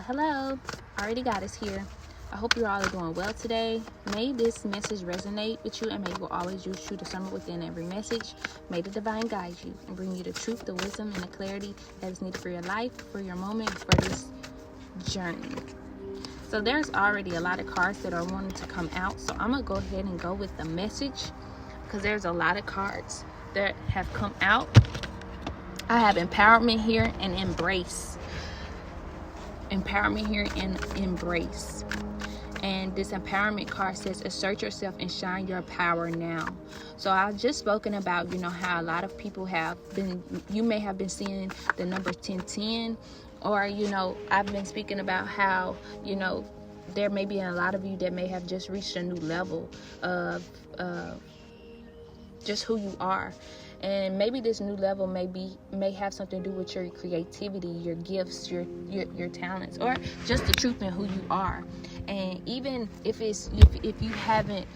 Hello, AriTheGoddesss here. I hope you all are doing well today. May this message resonate with you, and may you will always use true discernment within every message. May the divine guide you and bring you the truth, the wisdom, and the clarity that is needed for your life, for your moment, for this journey. So there's already a lot of cards that are wanting to come out. So I'm going to go ahead and go with the message because there's a lot of cards that have come out. I have empowerment here and embrace. Empowerment here and embrace. And this empowerment card says assert yourself and shine your power now. So I've just spoken about, how a lot of people have been, you may have been seeing the number 1010, or, I've been speaking about how, there may be a lot of you that may have just reached a new level of just who you are. And maybe this new level may have something to do with your creativity, your gifts, your talents, or just the truth in who you are. And even if you haven't,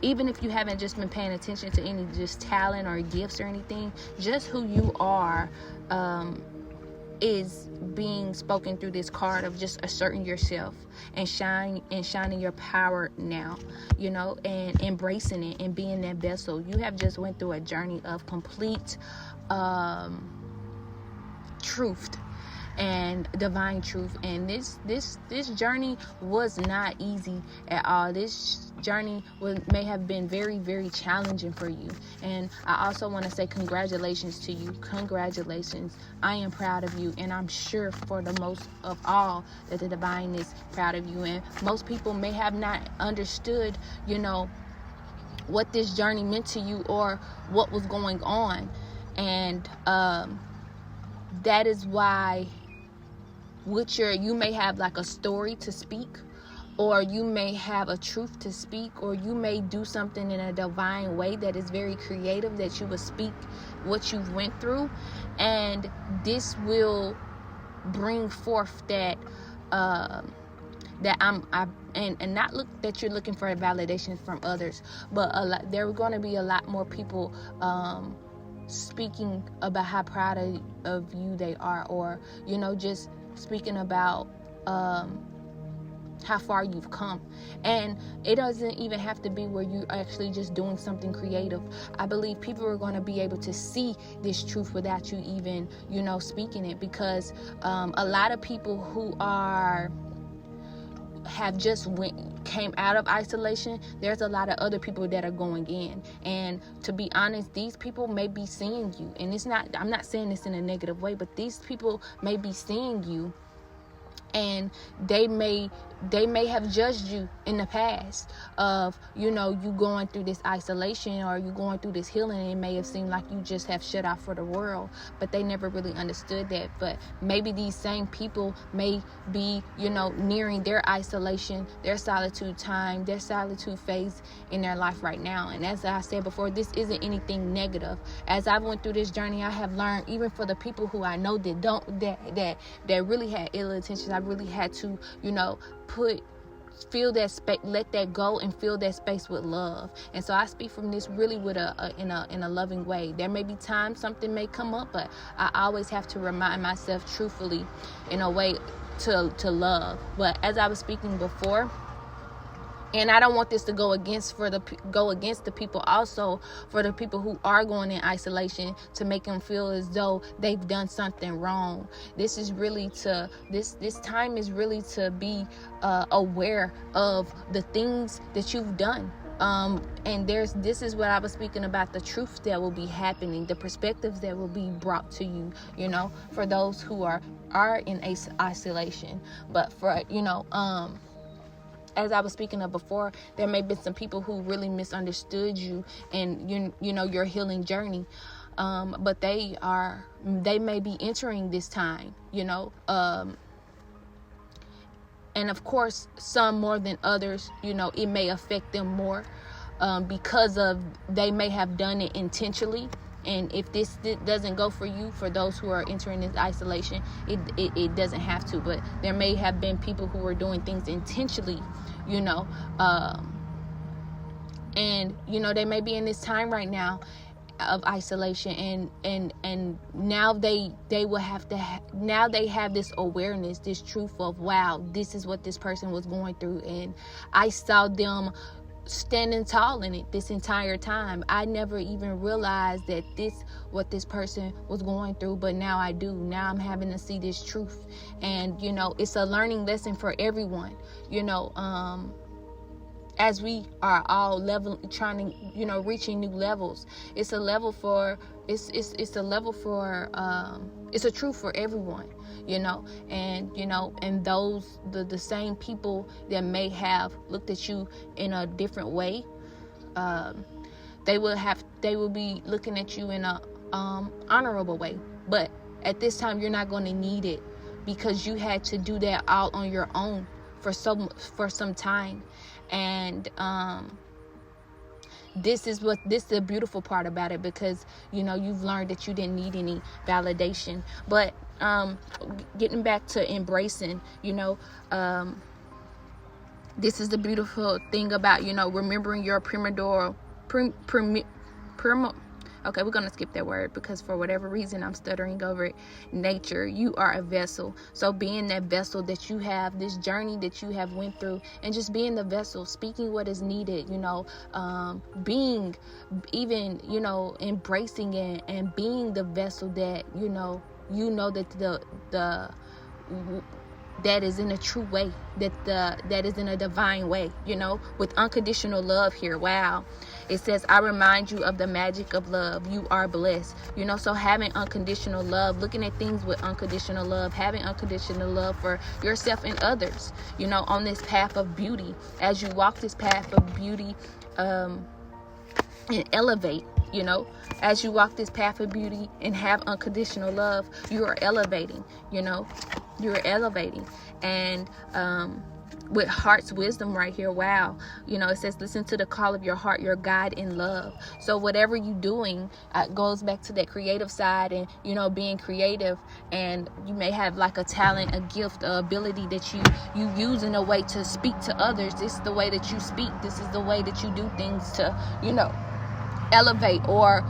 even if you haven't just been paying attention to any just talent or gifts or anything, just who you are is being spoken through this card of just asserting yourself and shining your power now, and embracing it and being that vessel. You have just went through a journey of complete truth and divine truth, and this journey was not easy at all. This journey may have been very, very challenging for you, and I also want to say congratulations to you. Congratulations. I am proud of you, and I'm sure for the most of all that the divine is proud of you. And most people may have not understood what this journey meant to you or what was going on, and that is why you may have like a story to speak, or you may have a truth to speak, or you may do something in a divine way that is very creative, that you will speak what you went through, and this will bring forth that and not look that you're looking for a validation from others, but there are going to be a lot more people speaking about how proud of you they are, or just speaking about how far you've come. And it doesn't even have to be where you're actually just doing something creative. I believe people are going to be able to see this truth without you even speaking it, because a lot of people who have just came out of isolation, there's a lot of other people that are going in, and to be honest, these people may be seeing you, and I'm not saying this in a negative way, but these people may be seeing you, and they may have judged you in the past of you going through this isolation, or you going through this healing, and it may have seemed like you just have shut out for the world, but they never really understood that. But maybe these same people may be nearing their isolation, their solitude time, their solitude phase in their life right now. And as I said before, this isn't anything negative. As I went through this journey, I have learned, even for the people who I know that really had ill intentions, I really had to feel that space, let that go, and fill that space with love. And so I speak from this really with in a loving way. There may be times something may come up, but I always have to remind myself truthfully in a way to love. But as I was speaking before, and I don't want this to go against the people, also for the people who are going in isolation, to make them feel as though they've done something wrong. This time is really to be aware of the things that you've done. And this is what I was speaking about, the truth that will be happening, the perspectives that will be brought to you, for those who are in isolation. But for, as I was speaking of before, there may be some people who really misunderstood you and your healing journey, but they may be entering this time, and of course some more than others. It may affect them more because of they may have done it intentionally. And if this doesn't go for you, for those who are entering this isolation, it doesn't have to. But there may have been people who were doing things intentionally, and they may be in this time right now, of isolation, and now they will have to now they have this awareness, this truth of, wow, this is what this person was going through, and I saw them standing tall in it this entire time. I never even realized that what this person was going through, but now I do. Now I'm having to see this truth, and it's a learning lesson for everyone. As we are all trying to, reaching new levels, it's a level for, it's a level for, it's a truth for everyone, and those, the same people that may have looked at you in a different way, they will be looking at you in a, honorable way. But at this time, you're not going to need it, because you had to do that all on your own for some time. And this is the beautiful part about it, because you've learned that you didn't need any validation. But getting back to embracing, this is the beautiful thing about remembering your okay, we're going to skip that word, because for whatever reason I'm stuttering over it. Nature, you are a vessel. So being that vessel that you have, this journey that you have went through, and just being the vessel, speaking what is needed, being even, embracing it, and being the vessel that, that that is in a true way, that is in a divine way, with unconditional love here. Wow. It says, I remind you of the magic of love. You are blessed. So having unconditional love, looking at things with unconditional love, having unconditional love for yourself and others, on this path of beauty. As you walk this path of beauty, and elevate, as you walk this path of beauty and have unconditional love, you are elevating, you're elevating. And with heart's wisdom right here, wow, it says, listen to the call of your heart, your guide in love. So whatever you're doing, goes back to that creative side, and being creative, and you may have like a talent, a gift, a ability that you use in a way to speak to others. This is the way that you speak, this is the way that you do things to elevate, or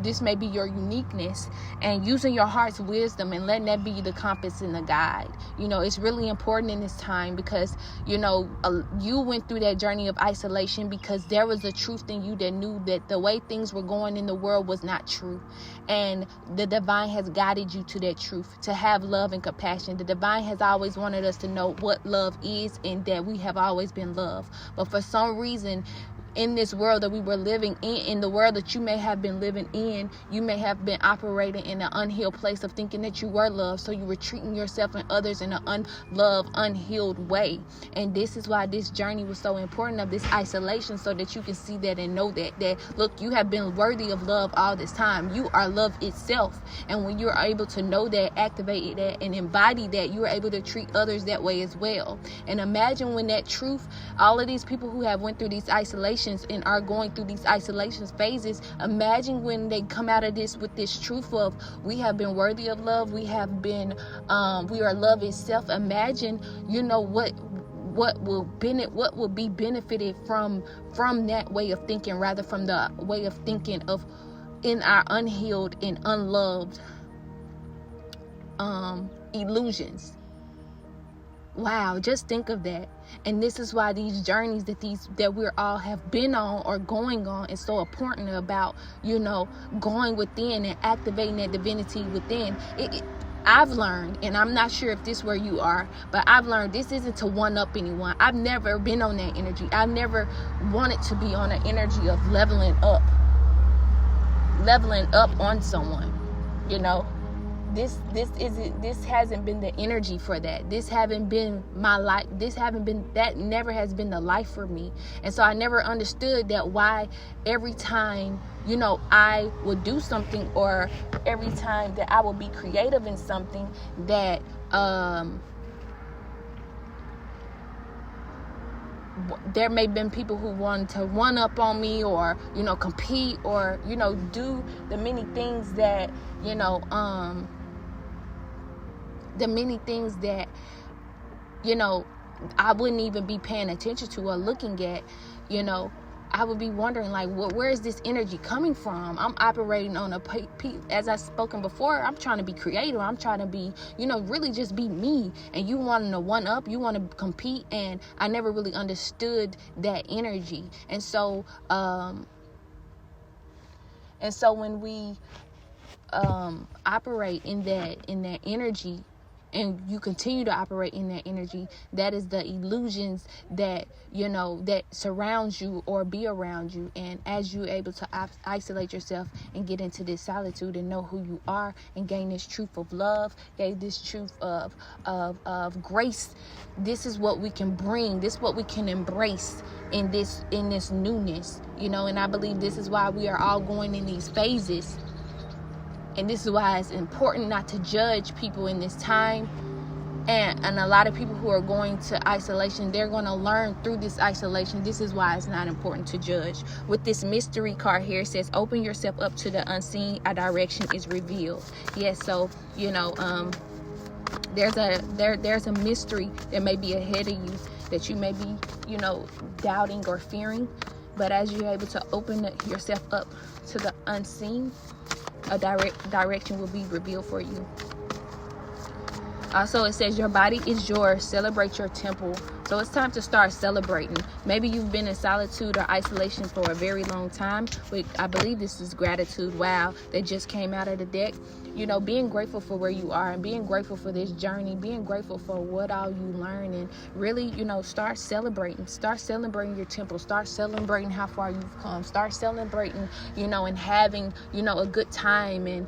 this may be your uniqueness, and using your heart's wisdom and letting that be the compass and the guide. It's really important in this time, because you went through that journey of isolation because there was a truth in you that knew that the way things were going in the world was not true, and the divine has guided you to that truth, to have love and compassion. The divine has always wanted us to know what love is, and that we have always been loved. But for some reason, in this world that we were living in the world that you may have been living in, you may have been operating in an unhealed place of thinking that you were loved. So you were treating yourself and others in an unloved, unhealed way. And this is why this journey was so important, of this isolation, so that you can see that and know that look, you have been worthy of love all this time. You are love itself. And when you're able to know that, activate that, and embody that, you're able to treat others that way as well. And imagine when that truth, all of these people who have went through these isolations and are going through these isolation phases, imagine when they come out of this with this truth of, we have been worthy of love, we have been we are love itself. Imagine what will be benefited from that way of thinking, rather from the way of thinking of in our unhealed and unloved illusions. Wow, just think of that. And this is why these journeys that we're all have been on or going on is so important, about going within and activating that divinity within. I've learned, and I'm not sure if this is where you are, but I've learned this isn't to one up anyone. I've never been on that energy. I've never wanted to be on an energy of leveling up on someone. This hasn't been the energy for that. This haven't been my life. That never has been the life for me. And so I never understood that, why every time, I would do something, or every time that I would be creative in something, that there may have been people who wanted to one up on me, or compete, or do the many things that I wouldn't even be paying attention to or looking at, I would be wondering, like, where is this energy coming from? I'm operating on as I've spoken before, I'm trying to be creative. I'm trying to be, really just be me. And you want to one up, you want to compete. And I never really understood that energy. And so when we operate in that energy, and you continue to operate in that energy, that is the illusions that that surrounds you or be around you. And as you're able to isolate yourself and get into this solitude and know who you are and gain this truth of love, gain this truth of grace, this is what we can bring, this is what we can embrace in this newness, and I believe this is why we are all going in these phases. And this is why it's important not to judge people in this time. And a lot of people who are going to isolation, they're going to learn through this isolation. This is why it's not important to judge. With this mystery card here, it says, open yourself up to the unseen. A direction is revealed. Yes, so, there's a mystery that may be ahead of you that you may be, doubting or fearing. But as you're able to open yourself up to the unseen, a direction will be revealed for you. Also, it says your body is yours. Celebrate your temple. So it's time to start celebrating. Maybe you've been in solitude or isolation for a very long time. I believe this is gratitude. Wow, that just came out of the deck. Being grateful for where you are and being grateful for this journey, being grateful for what all you learn, and really, start celebrating. Start celebrating your temple. Start celebrating how far you've come. Start celebrating, and having, a good time, and,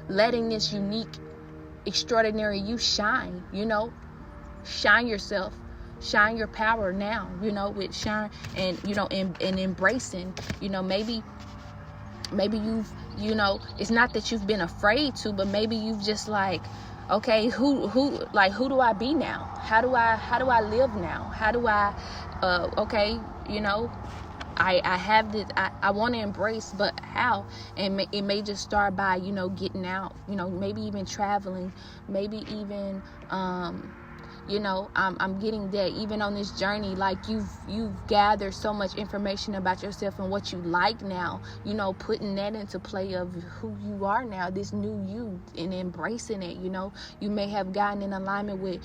letting this unique, extraordinary you shine, shine yourself, shine your power now, with shine and, and embracing, maybe you've, it's not that you've been afraid to, but maybe you've just like, okay, who do I be now? How do I live now? How do I, I have this, I want to embrace, but how? And it may just start by, getting out, maybe even traveling, maybe even, I'm getting that even on this journey, like you've gathered so much information about yourself and what you like now, putting that into play of who you are now, this new you, and embracing it. You may have gotten in alignment with,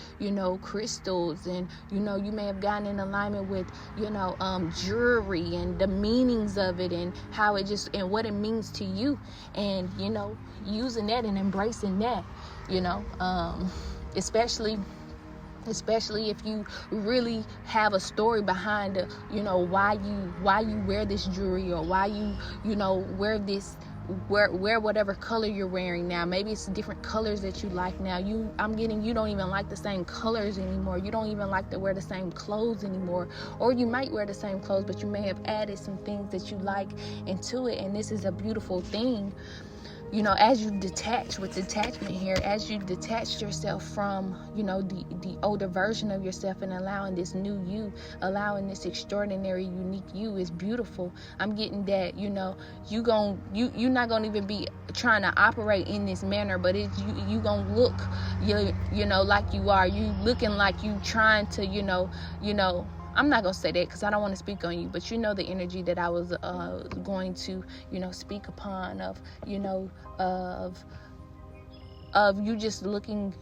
crystals, and, you may have gotten in alignment with, jewelry and the meanings of it and how it just, and what it means to you, and, using that and embracing that, especially if you really have a story behind the, why you wear this jewelry, or why you wear this, wear whatever color you're wearing now. Maybe it's different colors that you like now. You don't even like the same colors anymore. You don't even like to wear the same clothes anymore. Or you might wear the same clothes, but you may have added some things that you like into it. And this is a beautiful thing. As you detach, with detachment here, as you detach yourself from, the older version of yourself, and allowing this new you, allowing this extraordinary, unique you, is beautiful. I'm getting that, you're not gonna even be trying to operate in this manner, but it's you gonna look, like you are. You looking like you trying to, I'm not going to say that because I don't want to speak on you, but the energy that I was going to, speak upon of you just looking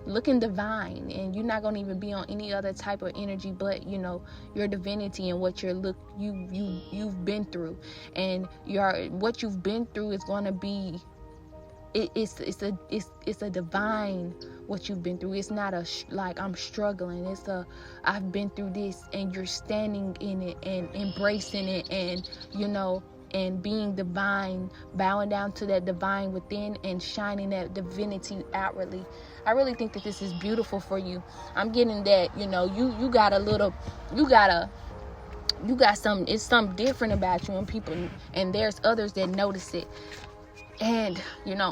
divine, and you're not going to even be on any other type of energy but, your divinity and what you've been through. And what you've been through is going to be, it's a divine what you've been through. It's not like I'm struggling. It's I've been through this, and you're standing in it and embracing it, and and being divine, bowing down to that divine within and shining that divinity outwardly. I really think that this is beautiful for you. I'm getting that, you got it's something different about you, and people, and there's others that notice it. And,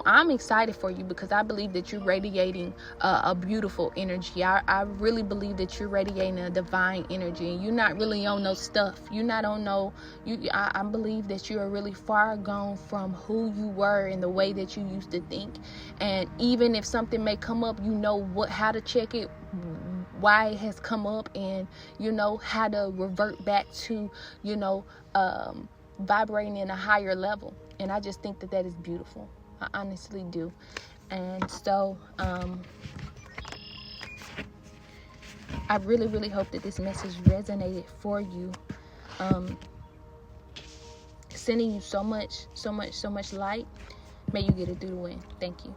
I'm excited for you because I believe that you're radiating a beautiful energy. I really believe that you're radiating a divine energy, and you're not really on no stuff. You're not on no, I believe that you are really far gone from who you were and the way that you used to think. And even if something may come up, how to check it, why it has come up, and you know how to revert back to, you know, vibrating in a higher level. And I just think that that is beautiful. I honestly do. And so I really, really hope that this message resonated for you. Sending you so much light. May you get it through the wind. Thank you.